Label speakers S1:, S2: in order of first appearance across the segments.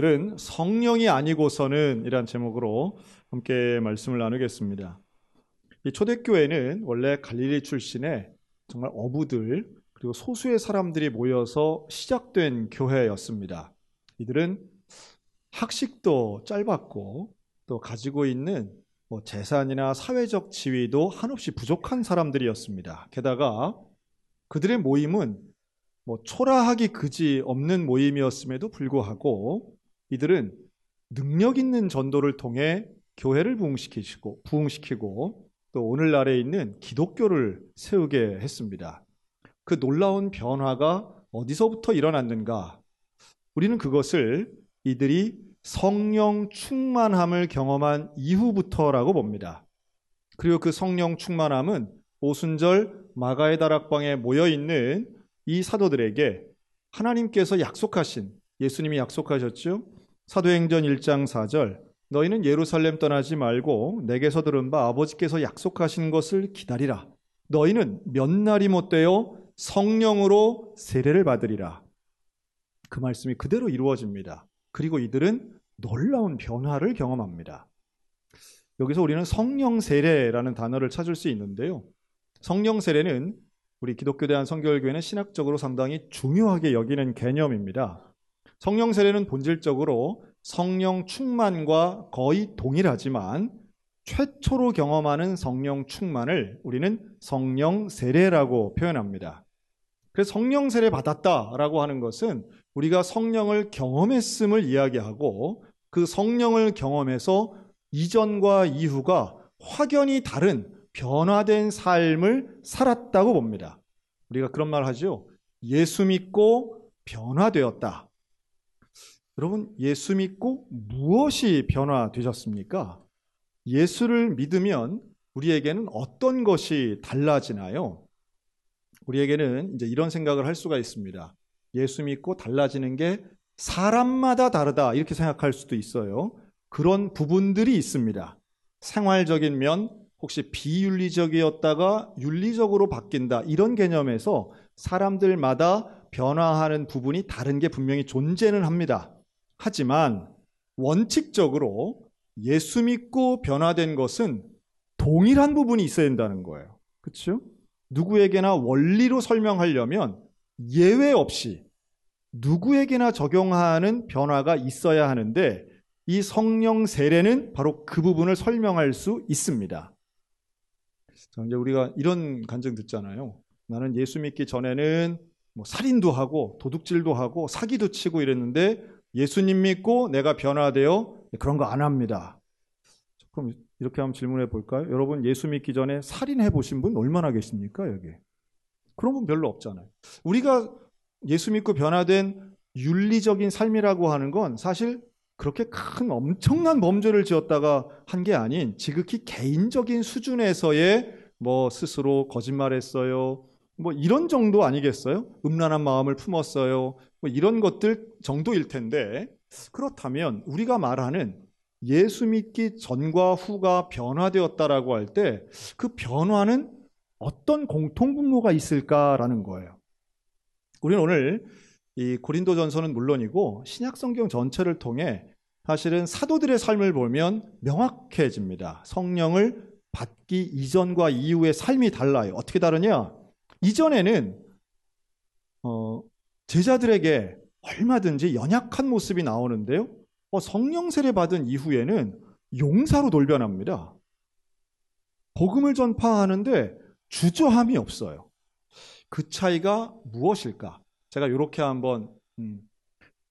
S1: 오늘은 성령이 아니고서는 이란 제목으로 함께 말씀을 나누겠습니다. 이 초대교회는 원래 갈릴리 출신의 정말 어부들 그리고 소수의 사람들이 모여서 시작된 교회였습니다. 이들은 학식도 짧았고 또 가지고 있는 재산이나 사회적 지위도 한없이 부족한 사람들이었습니다. 게다가 그들의 모임은 초라하기 그지 없는 모임이었음에도 불구하고 이들은 능력 있는 전도를 통해 교회를 부흥시키고 또 오늘날에 있는 기독교를 세우게 했습니다. 그 놀라운 변화가 어디서부터 일어났는가? 우리는 그것을 이들이 성령 충만함을 경험한 이후부터라고 봅니다. 그리고 그 성령 충만함은 오순절 마가의 다락방에 모여있는 이 사도들에게 하나님께서 약속하신, 예수님이 약속하셨죠. 사도행전 1장 4절, 너희는 예루살렘 떠나지 말고 내게서 들은 바 아버지께서 약속하신 것을 기다리라. 너희는 몇 날이 못되어 성령으로 세례를 받으리라. 그 말씀이 그대로 이루어집니다. 그리고 이들은 놀라운 변화를 경험합니다. 여기서 우리는 성령 세례라는 단어를 찾을 수 있는데요. 성령 세례는 우리 기독교 대한성결교회는 신학적으로 상당히 중요하게 여기는 개념입니다. 성령 세례는 본질적으로 성령 충만과 거의 동일하지만 최초로 경험하는 성령 충만을 우리는 성령 세례라고 표현합니다. 그래서 성령 세례 받았다라고 하는 것은 우리가 성령을 경험했음을 이야기하고 그 성령을 경험해서 이전과 이후가 확연히 다른 변화된 삶을 살았다고 봅니다. 우리가 그런 말 하죠. 예수 믿고 변화되었다. 여러분, 예수 믿고 무엇이 변화되셨습니까? 예수를 믿으면 우리에게는 어떤 것이 달라지나요? 우리에게는 이제 이런 생각을 할 수가 있습니다. 예수 믿고 달라지는 게 사람마다 다르다 이렇게 생각할 수도 있어요. 그런 부분들이 있습니다. 생활적인 면, 혹시 비윤리적이었다가 윤리적으로 바뀐다 이런 개념에서 사람들마다 변화하는 부분이 다른 게 분명히 존재는 합니다. 하지만 원칙적으로 예수 믿고 변화된 것은 동일한 부분이 있어야 된다는 거예요. 그렇죠? 누구에게나 원리로 설명하려면 예외 없이 누구에게나 적용하는 변화가 있어야 하는데 이 성령 세례는 바로 그 부분을 설명할 수 있습니다. 이제 우리가 이런 간증 듣잖아요. 나는 예수 믿기 전에는 살인도 하고 도둑질도 하고 사기도 치고 이랬는데 예수님 믿고 내가 변화되어 그런 거 안 합니다. 그럼 이렇게 한번 질문해 볼까요? 여러분 예수 믿기 전에 살인해 보신 분 얼마나 계십니까? 여기 그런 분 별로 없잖아요. 우리가 예수 믿고 변화된 윤리적인 삶이라고 하는 건 사실 그렇게 큰 엄청난 범죄를 지었다가 한 게 아닌 지극히 개인적인 수준에서의 스스로 거짓말했어요. 이런 정도 아니겠어요? 음란한 마음을 품었어요. 이런 것들 정도일 텐데 그렇다면 우리가 말하는 예수 믿기 전과 후가 변화되었다라고 할 때 그 변화는 어떤 공통분모가 있을까라는 거예요. 우리는 오늘 이 고린도전서는 물론이고 신약 성경 전체를 통해 사실은 사도들의 삶을 보면 명확해집니다. 성령을 받기 이전과 이후의 삶이 달라요. 어떻게 다르냐? 이전에는 제자들에게 얼마든지 연약한 모습이 나오는데요. 성령 세례 받은 이후에는 용사로 돌변합니다. 복음을 전파하는데 주저함이 없어요. 그 차이가 무엇일까? 제가 이렇게 한번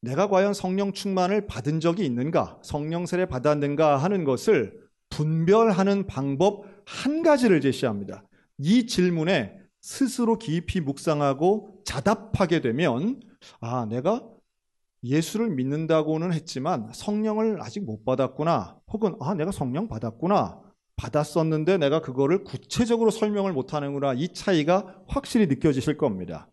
S1: 내가 과연 성령 충만을 받은 적이 있는가? 성령 세례 받았는가 하는 것을 분별하는 방법 한 가지를 제시합니다. 이 질문에 스스로 깊이 묵상하고 자답하게 되면 내가 예수를 믿는다고는 했지만 성령을 아직 못 받았구나. 혹은 내가 성령 받았구나. 받았었는데 내가 그거를 구체적으로 설명을 못하는구나. 이 차이가 확실히 느껴지실 겁니다.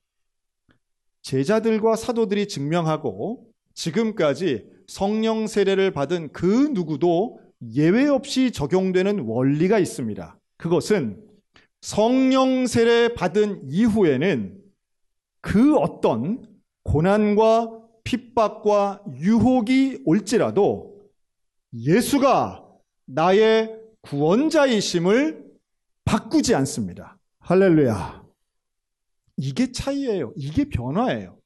S1: 제자들과 사도들이 증명하고 지금까지 성령 세례를 받은 그 누구도 예외 없이 적용되는 원리가 있습니다. 그것은 성령 세례 받은 이후에는 그 어떤 고난과 핍박과 유혹이 올지라도 예수가 나의 구원자이심을 바꾸지 않습니다. 할렐루야. 이게 차이예요. 이게 변화예요.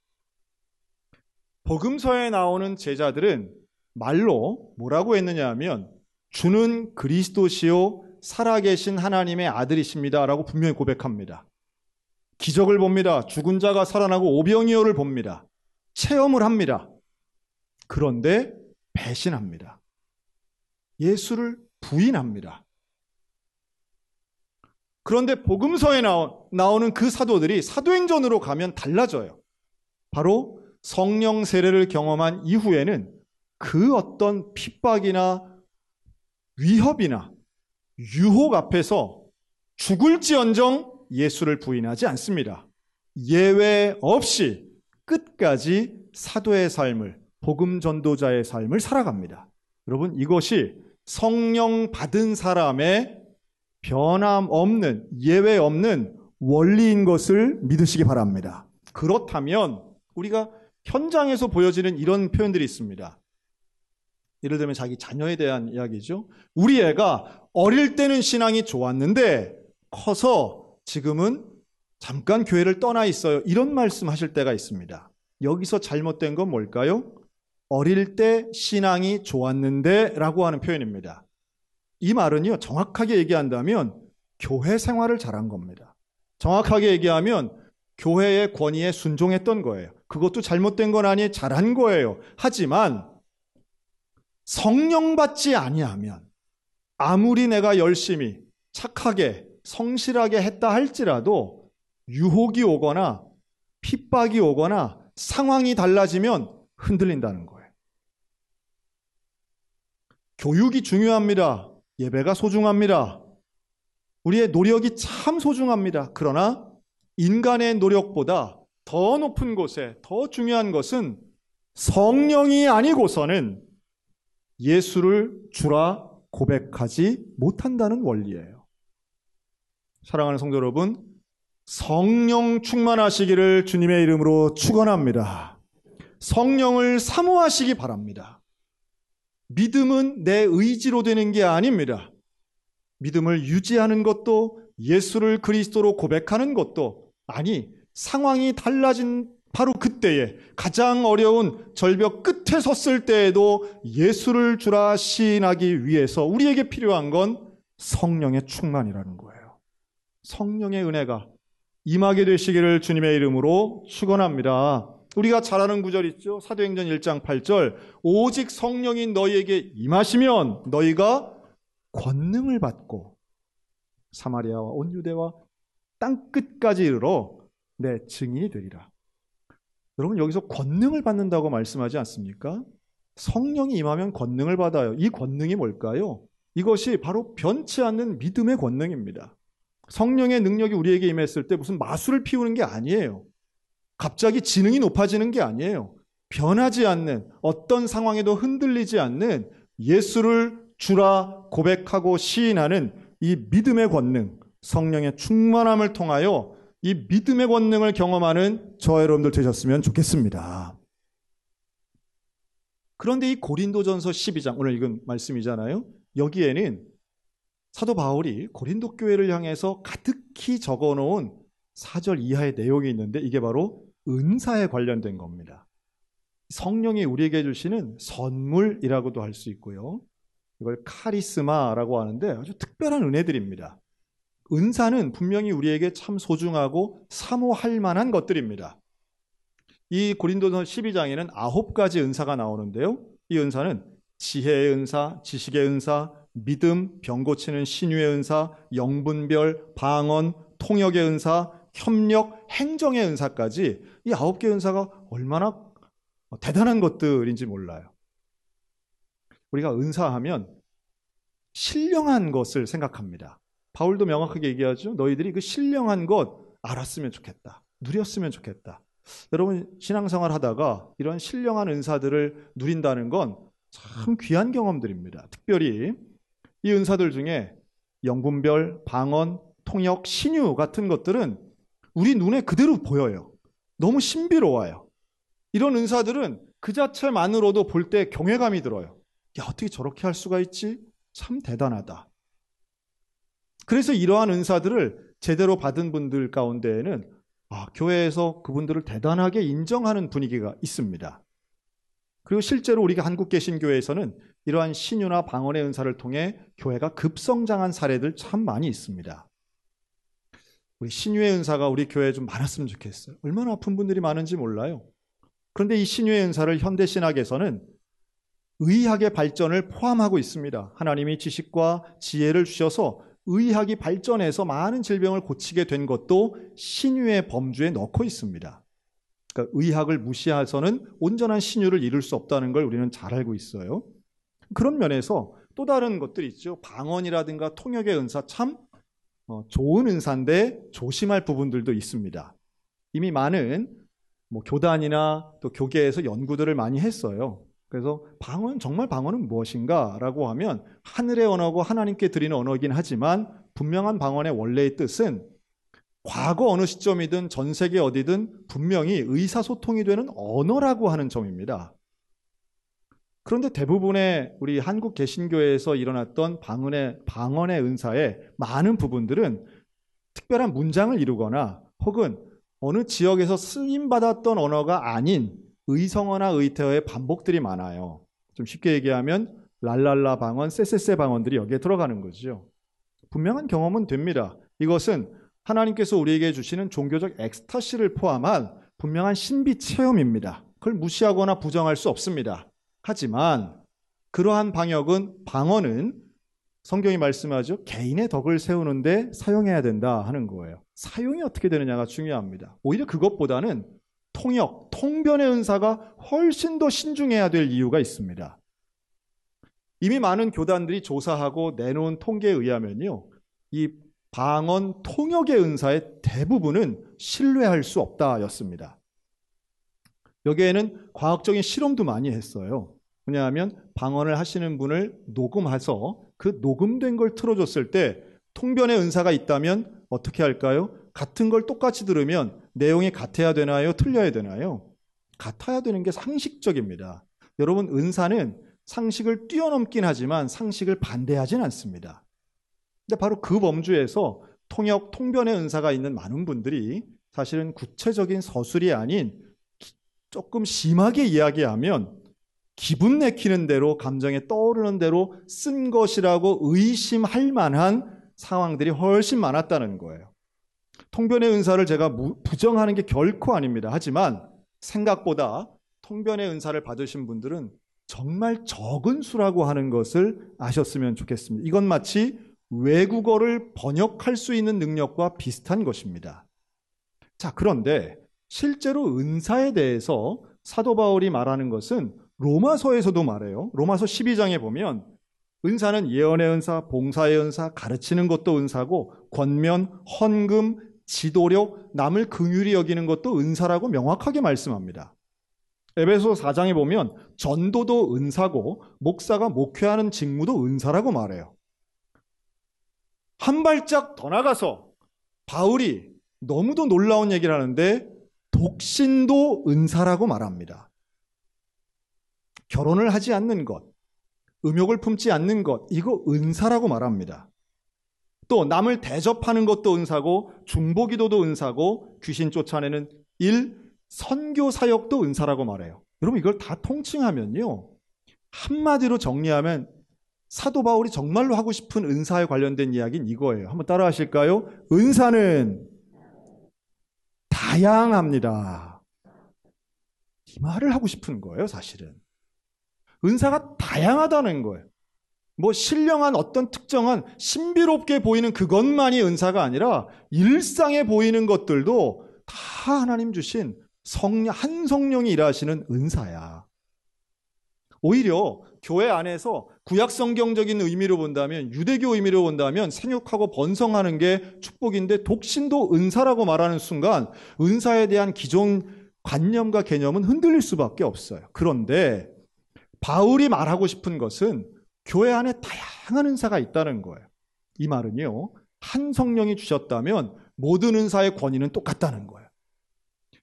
S1: 복음서에 나오는 제자들은 말로 뭐라고 했느냐 하면 주는 그리스도시요 살아계신 하나님의 아들이십니다 라고 분명히 고백합니다. 기적을 봅니다. 죽은 자가 살아나고 오병이어를 봅니다. 체험을 합니다. 그런데 배신합니다. 예수를 부인합니다. 그런데 복음서에 나오는 그 사도들이 사도행전으로 가면 달라져요. 바로 성령 세례를 경험한 이후에는 그 어떤 핍박이나 위협이나 유혹 앞에서 죽을지언정 예수를 부인하지 않습니다. 예외 없이 끝까지 사도의 삶을, 복음 전도자의 삶을 살아갑니다. 여러분, 이것이 성령 받은 사람의 변함없는, 예외 없는 원리인 것을 믿으시기 바랍니다. 그렇다면 우리가 현장에서 보여지는 이런 표현들이 있습니다. 예를 들면 자기 자녀에 대한 이야기죠. 우리 애가 어릴 때는 신앙이 좋았는데 커서 지금은 잠깐 교회를 떠나 있어요. 이런 말씀하실 때가 있습니다. 여기서 잘못된 건 뭘까요? 어릴 때 신앙이 좋았는데 라고 하는 표현입니다. 이 말은요, 정확하게 얘기한다면 교회 생활을 잘한 겁니다. 정확하게 얘기하면 교회의 권위에 순종했던 거예요. 그것도 잘못된 건 아니, 잘한 거예요. 하지만 성령 받지 아니하면 아무리 내가 열심히 착하게 성실하게 했다 할지라도 유혹이 오거나 핍박이 오거나 상황이 달라지면 흔들린다는 거예요. 교육이 중요합니다. 예배가 소중합니다. 우리의 노력이 참 소중합니다. 그러나 인간의 노력보다 더 높은 곳에 더 중요한 것은 성령이 아니고서는 예수를 주라 고백하지 못한다는 원리예요. 사랑하는 성도 여러분, 성령 충만하시기를 주님의 이름으로 축원합니다. 성령을 사모하시기 바랍니다. 믿음은 내 의지로 되는 게 아닙니다. 믿음을 유지하는 것도 예수를 그리스도로 고백하는 것도 아니, 상황이 달라진 바로 그때에 가장 어려운 절벽 끝에 섰을 때에도 예수를 주라 시인하기 위해서 우리에게 필요한 건 성령의 충만이라는 거예요. 성령의 은혜가 임하게 되시기를 주님의 이름으로 축원합니다. 우리가 잘 아는 구절 있죠. 사도행전 1장 8절 오직 성령이 너희에게 임하시면 너희가 권능을 받고 사마리아와 온 유대와 땅끝까지 이르러 내 증인이 되리라. 여러분, 여기서 권능을 받는다고 말씀하지 않습니까? 성령이 임하면 권능을 받아요. 이 권능이 뭘까요? 이것이 바로 변치 않는 믿음의 권능입니다. 성령의 능력이 우리에게 임했을 때 무슨 마술을 피우는 게 아니에요. 갑자기 지능이 높아지는 게 아니에요. 변하지 않는, 어떤 상황에도 흔들리지 않는 예수를 주라 고백하고 시인하는 이 믿음의 권능, 성령의 충만함을 통하여 이 믿음의 권능을 경험하는 저와 여러분들 되셨으면 좋겠습니다. 그런데 이 고린도전서 12장, 오늘 읽은 말씀이잖아요. 여기에는 사도 바울이 고린도 교회를 향해서 가득히 적어놓은 4절 이하의 내용이 있는데 이게 바로 은사에 관련된 겁니다. 성령이 우리에게 주시는 선물이라고도 할 수 있고요. 이걸 카리스마라고 하는데 아주 특별한 은혜들입니다. 은사는 분명히 우리에게 참 소중하고 사모할 만한 것들입니다. 이 고린도전서 12장에는 9가지 은사가 나오는데요. 이 은사는 지혜의 은사, 지식의 은사, 믿음, 병 고치는 신유의 은사, 영분별, 방언, 통역의 은사, 협력, 행정의 은사까지 이 9개 은사가 얼마나 대단한 것들인지 몰라요. 우리가 은사하면 신령한 것을 생각합니다. 바울도 명확하게 얘기하죠. 너희들이 그 신령한 것 알았으면 좋겠다. 누렸으면 좋겠다. 여러분, 신앙생활 하다가 이런 신령한 은사들을 누린다는 건 참 귀한 경험들입니다. 특별히 이 은사들 중에 영분별, 방언, 통역, 신유 같은 것들은 우리 눈에 그대로 보여요. 너무 신비로워요. 이런 은사들은 그 자체만으로도 볼 때 경외감이 들어요. 야, 어떻게 저렇게 할 수가 있지? 참 대단하다. 그래서 이러한 은사들을 제대로 받은 분들 가운데에는 교회에서 그분들을 대단하게 인정하는 분위기가 있습니다. 그리고 실제로 우리가 한국개신교회에서는 이러한 신유나 방언의 은사를 통해 교회가 급성장한 사례들 참 많이 있습니다. 우리 신유의 은사가 우리 교회에 좀 많았으면 좋겠어요. 얼마나 아픈 분들이 많은지 몰라요. 그런데 이 신유의 은사를 현대신학에서는 의학의 발전을 포함하고 있습니다. 하나님이 지식과 지혜를 주셔서 의학이 발전해서 많은 질병을 고치게 된 것도 신유의 범주에 넣고 있습니다. 그러니까 의학을 무시해서는 온전한 신유를 이룰 수 없다는 걸 우리는 잘 알고 있어요. 그런 면에서 또 다른 것들이 있죠. 방언이라든가 통역의 은사 참 좋은 은사인데 조심할 부분들도 있습니다. 이미 많은 교단이나 또 교계에서 연구들을 많이 했어요. 그래서 정말 방언은 무엇인가 라고 하면 하늘의 언어고 하나님께 드리는 언어이긴 하지만 분명한 방언의 원래의 뜻은 과거 어느 시점이든 전 세계 어디든 분명히 의사소통이 되는 언어라고 하는 점입니다. 그런데 대부분의 우리 한국 개신교회에서 일어났던 방언의 은사의 많은 부분들은 특별한 문장을 이루거나 혹은 어느 지역에서 쓰임받았던 언어가 아닌 의성어나 의태어의 반복들이 많아요. 좀 쉽게 얘기하면 랄랄라 방언, 쎄쎄쎄 방언들이 여기에 들어가는 거죠. 분명한 경험은 됩니다. 이것은 하나님께서 우리에게 주시는 종교적 엑스타시를 포함한 분명한 신비 체험입니다. 그걸 무시하거나 부정할 수 없습니다. 하지만 그러한 방언은 성경이 말씀하죠. 개인의 덕을 세우는데 사용해야 된다 하는 거예요. 사용이 어떻게 되느냐가 중요합니다. 오히려 그것보다는 통변의 은사가 훨씬 더 신중해야 될 이유가 있습니다. 이미 많은 교단들이 조사하고 내놓은 통계에 의하면요, 이 방언 통역의 은사의 대부분은 신뢰할 수 없다였습니다. 여기에는 과학적인 실험도 많이 했어요. 왜냐하면 방언을 하시는 분을 녹음해서 그 녹음된 걸 틀어줬을 때 통변의 은사가 있다면 어떻게 할까요? 같은 걸 똑같이 들으면 내용이 같아야 되나요? 틀려야 되나요? 같아야 되는 게 상식적입니다. 여러분, 은사는 상식을 뛰어넘긴 하지만 상식을 반대하진 않습니다. 근데 바로 그 범주에서 통변의 은사가 있는 많은 분들이 사실은 구체적인 서술이 아닌 조금 심하게 이야기하면 기분 내키는 대로 감정에 떠오르는 대로 쓴 것이라고 의심할 만한 상황들이 훨씬 많았다는 거예요. 통변의 은사를 제가 부정하는 게 결코 아닙니다. 하지만 생각보다 통변의 은사를 받으신 분들은 정말 적은 수라고 하는 것을 아셨으면 좋겠습니다. 이건 마치 외국어를 번역할 수 있는 능력과 비슷한 것입니다. 자, 그런데 실제로 은사에 대해서 사도 바울이 말하는 것은 로마서에서도 말해요. 로마서 12장에 보면 은사는 예언의 은사, 봉사의 은사, 가르치는 것도 은사고 권면, 헌금, 지도력, 남을 긍휼히 여기는 것도 은사라고 명확하게 말씀합니다. 에베소 4장에 보면 전도도 은사고 목사가 목회하는 직무도 은사라고 말해요. 한 발짝 더 나가서 바울이 너무도 놀라운 얘기를 하는데 독신도 은사라고 말합니다. 결혼을 하지 않는 것, 음욕을 품지 않는 것, 이거 은사라고 말합니다. 또 남을 대접하는 것도 은사고 중보기도도 은사고 귀신 쫓아내는 일, 선교 사역도 은사라고 말해요. 여러분, 이걸 다 통칭하면요, 한마디로 정리하면 사도 바울이 정말로 하고 싶은 은사에 관련된 이야기는 이거예요. 한번 따라 하실까요? 은사는 다양합니다. 이 말을 하고 싶은 거예요, 사실은. 은사가 다양하다는 거예요. 신령한 어떤 특정한 신비롭게 보이는 그것만이 은사가 아니라 일상에 보이는 것들도 다 하나님 주신 한 성령이 일하시는 은사야. 오히려 교회 안에서 구약성경적인 의미로 본다면, 유대교 의미로 본다면 생육하고 번성하는 게 축복인데 독신도 은사라고 말하는 순간 은사에 대한 기존 관념과 개념은 흔들릴 수밖에 없어요. 그런데 바울이 말하고 싶은 것은 교회 안에 다양한 은사가 있다는 거예요. 이 말은요, 한 성령이 주셨다면 모든 은사의 권위는 똑같다는 거예요.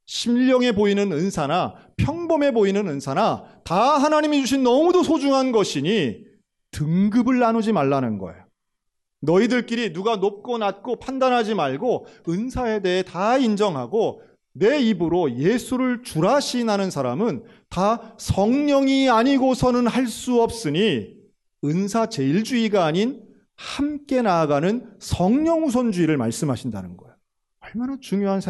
S1: 신령해 보이는 은사나 평범해 보이는 은사나 다 하나님이 주신 너무도 소중한 것이니 등급을 나누지 말라는 거예요. 너희들끼리 누가 높고 낮고 판단하지 말고 은사에 대해 다 인정하고 내 입으로 예수를 주라 시인하는 사람은 다 성령이 아니고서는 할 수 없으니 은사 제일주의가 아닌 함께 나아가는 성령 우선주의를 말씀하신다는 거예요. 얼마나 중요한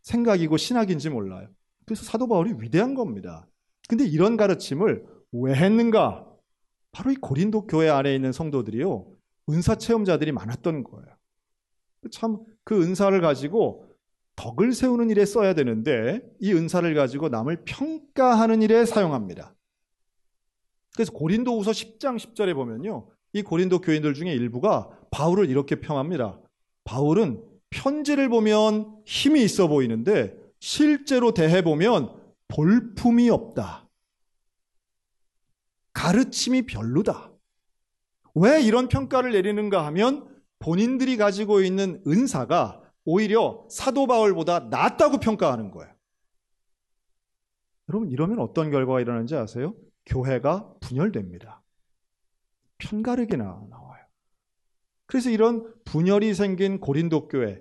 S1: 생각이고 신학인지 몰라요. 그래서 사도 바울이 위대한 겁니다. 근데 이런 가르침을 왜 했는가? 바로 이 고린도 교회 안에 있는 성도들이요, 은사 체험자들이 많았던 거예요. 참 그 은사를 가지고 덕을 세우는 일에 써야 되는데 이 은사를 가지고 남을 평가하는 일에 사용합니다. 그래서 고린도후서 10장 10절에 보면요, 이 고린도 교인들 중에 일부가 바울을 이렇게 평합니다. 바울은 편지를 보면 힘이 있어 보이는데 실제로 대해보면 볼품이 없다. 가르침이 별로다. 왜 이런 평가를 내리는가 하면 본인들이 가지고 있는 은사가 오히려 사도 바울보다 낫다고 평가하는 거예요. 여러분, 이러면 어떤 결과가 일어나는지 아세요? 교회가 분열됩니다. 편가르게 나와요. 그래서 이런 분열이 생긴 고린도 교회,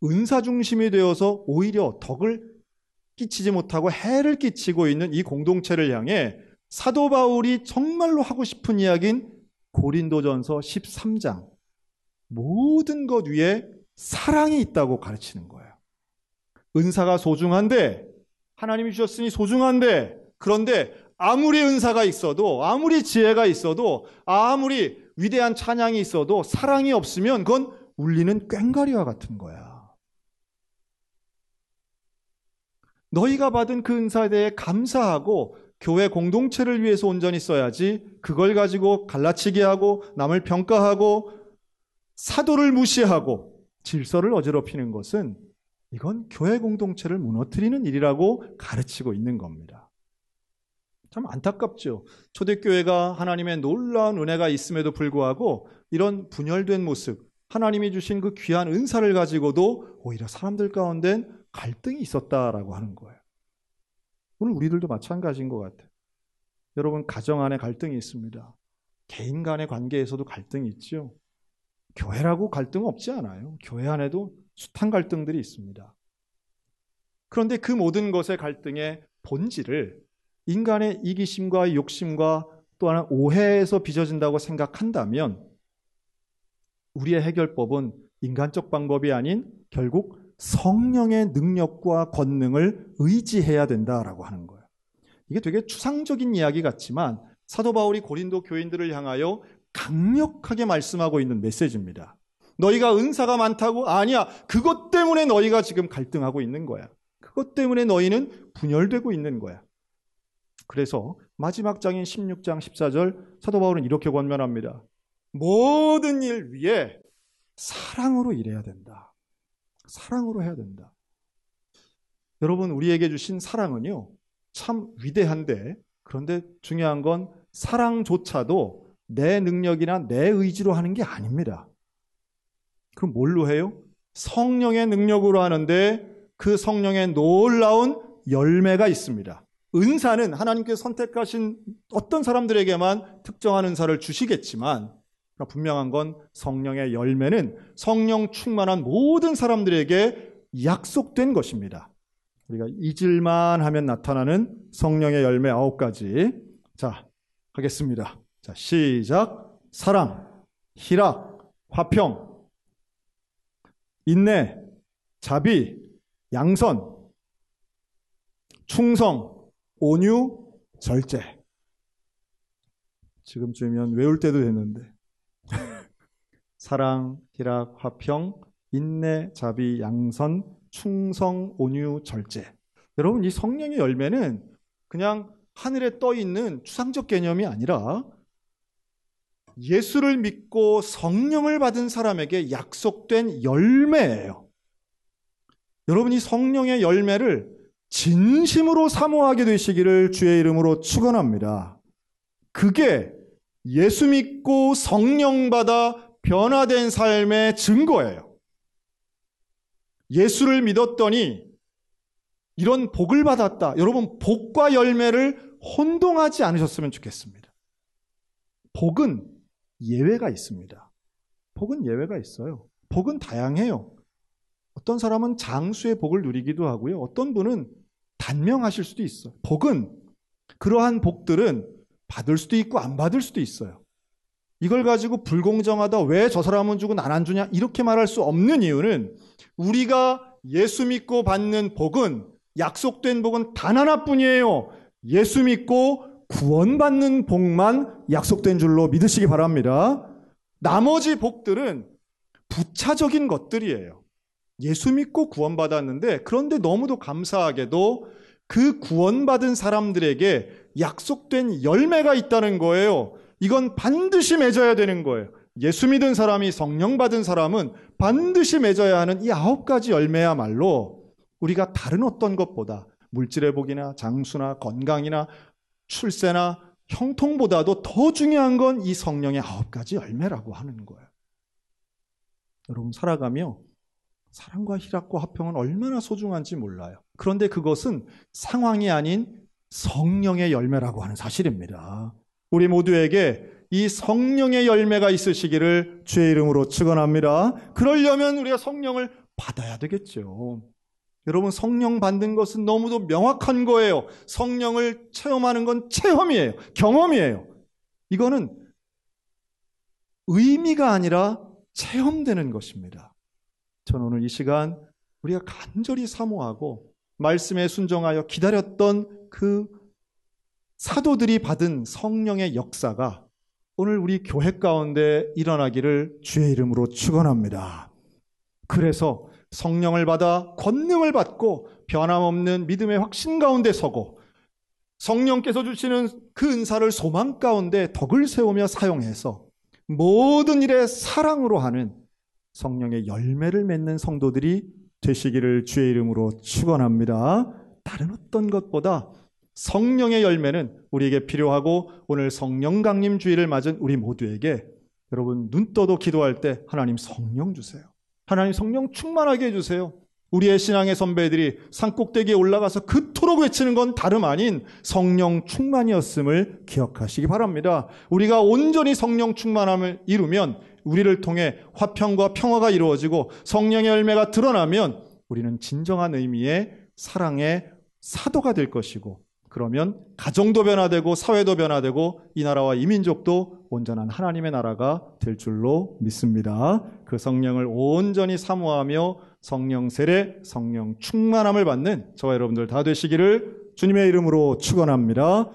S1: 은사 중심이 되어서 오히려 덕을 끼치지 못하고 해를 끼치고 있는 이 공동체를 향해 사도 바울이 정말로 하고 싶은 이야기인 고린도전서 13장, 모든 것 위에 사랑이 있다고 가르치는 거예요. 은사가 소중한데, 하나님이 주셨으니 소중한데, 그런데 아무리 은사가 있어도, 아무리 지혜가 있어도, 아무리 위대한 찬양이 있어도 사랑이 없으면 그건 울리는 꽹과리와 같은 거야. 너희가 받은 그 은사에 대해 감사하고 교회 공동체를 위해서 온전히 써야지, 그걸 가지고 갈라치기 하고 남을 평가하고 사도를 무시하고 질서를 어지럽히는 것은 이건 교회 공동체를 무너뜨리는 일이라고 가르치고 있는 겁니다. 참 안타깝죠. 초대교회가 하나님의 놀라운 은혜가 있음에도 불구하고 이런 분열된 모습, 하나님이 주신 그 귀한 은사를 가지고도 오히려 사람들 가운데 갈등이 있었다라고 하는 거예요. 오늘 우리들도 마찬가지인 것 같아요. 여러분, 가정 안에 갈등이 있습니다. 개인 간의 관계에서도 갈등이 있죠. 교회라고 갈등 없지 않아요. 교회 안에도 숱한 갈등들이 있습니다. 그런데 그 모든 것의 갈등의 본질을 인간의 이기심과 욕심과 또 하나 오해에서 빚어진다고 생각한다면 우리의 해결법은 인간적 방법이 아닌 결국 성령의 능력과 권능을 의지해야 된다라고 하는 거예요. 이게 되게 추상적인 이야기 같지만 사도 바울이 고린도 교인들을 향하여 강력하게 말씀하고 있는 메시지입니다. 너희가 은사가 많다고? 아니야. 그것 때문에 너희가 지금 갈등하고 있는 거야. 그것 때문에 너희는 분열되고 있는 거야. 그래서 마지막 장인 16장 14절 사도 바울은 이렇게 권면합니다. 모든 일 위에 사랑으로 일해야 된다. 사랑으로 해야 된다. 여러분, 우리에게 주신 사랑은요, 참 위대한데, 그런데 중요한 건 사랑조차도 내 능력이나 내 의지로 하는 게 아닙니다. 그럼 뭘로 해요? 성령의 능력으로 하는데 그 성령의 놀라운 열매가 있습니다. 은사는 하나님께서 선택하신 어떤 사람들에게만 특정한 은사를 주시겠지만 분명한 건 성령의 열매는 성령 충만한 모든 사람들에게 약속된 것입니다. 우리가 잊을만 하면 나타나는 성령의 열매 9가지. 자, 하겠습니다. 자, 시작. 사랑, 희락, 화평, 인내, 자비, 양선, 충성, 온유, 절제. 지금쯤이면 외울 때도 됐는데. 사랑, 희락, 화평, 인내, 자비, 양선, 충성, 온유, 절제. 여러분, 이 성령의 열매는 그냥 하늘에 떠 있는 추상적 개념이 아니라 예수를 믿고 성령을 받은 사람에게 약속된 열매예요. 여러분, 이 성령의 열매를 진심으로 사모하게 되시기를 주의 이름으로 축원합니다. 그게 예수 믿고 성령 받아 변화된 삶의 증거예요. 예수를 믿었더니 이런 복을 받았다. 여러분, 복과 열매를 혼동하지 않으셨으면 좋겠습니다. 복은 예외가 있습니다. 복은 예외가 있어요. 복은 다양해요. 어떤 사람은 장수의 복을 누리기도 하고요. 어떤 분은 단명하실 수도 있어요. 복은, 그러한 복들은 받을 수도 있고 안 받을 수도 있어요. 이걸 가지고 불공정하다, 왜 저 사람은 주고 난 안 주냐, 이렇게 말할 수 없는 이유는 우리가 예수 믿고 받는 복은, 약속된 복은 단 하나뿐이에요. 예수 믿고 구원받는 복만 약속된 줄로 믿으시기 바랍니다. 나머지 복들은 부차적인 것들이에요. 예수 믿고 구원받았는데, 그런데 너무도 감사하게도 그 구원받은 사람들에게 약속된 열매가 있다는 거예요. 이건 반드시 맺어야 되는 거예요. 예수 믿은 사람이, 성령 받은 사람은 반드시 맺어야 하는 이 9가지 열매야말로 우리가 다른 어떤 것보다, 물질의 복이나 장수나 건강이나 출세나 형통보다도 더 중요한 건 이 성령의 9가지 열매라고 하는 거예요. 여러분, 살아가며 사랑과 희락과 화평은 얼마나 소중한지 몰라요. 그런데 그것은 상황이 아닌 성령의 열매라고 하는 사실입니다. 우리 모두에게 이 성령의 열매가 있으시기를 주의 이름으로 축원합니다. 그러려면 우리가 성령을 받아야 되겠죠. 여러분, 성령 받는 것은 너무도 명확한 거예요. 성령을 체험하는 건 체험이에요. 경험이에요. 이거는 의미가 아니라 체험되는 것입니다. 저는 오늘 이 시간 우리가 간절히 사모하고 말씀에 순종하여 기다렸던 그 사도들이 받은 성령의 역사가 오늘 우리 교회 가운데 일어나기를 주의 이름으로 축원합니다. 그래서 성령을 받아 권능을 받고 변함없는 믿음의 확신 가운데 서고, 성령께서 주시는 그 은사를 소망 가운데 덕을 세우며 사용해서 모든 일에 사랑으로 하는 성령의 열매를 맺는 성도들이 되시기를 주의 이름으로 축원합니다. 다른 어떤 것보다 성령의 열매는 우리에게 필요하고, 오늘 성령 강림 주일을 맞은 우리 모두에게 여러분, 눈 떠도 기도할 때 하나님 성령 주세요. 하나님 성령 충만하게 해주세요. 우리의 신앙의 선배들이 산꼭대기에 올라가서 그토록 외치는 건 다름 아닌 성령 충만이었음을 기억하시기 바랍니다. 우리가 온전히 성령 충만함을 이루면 우리를 통해 화평과 평화가 이루어지고 성령의 열매가 드러나면 우리는 진정한 의미의 사랑의 사도가 될 것이고, 그러면 가정도 변화되고 사회도 변화되고 이 나라와 이 민족도 온전한 하나님의 나라가 될 줄로 믿습니다. 그 성령을 온전히 사모하며 성령 세례, 성령 충만함을 받는 저와 여러분들 다 되시기를 주님의 이름으로 축원합니다.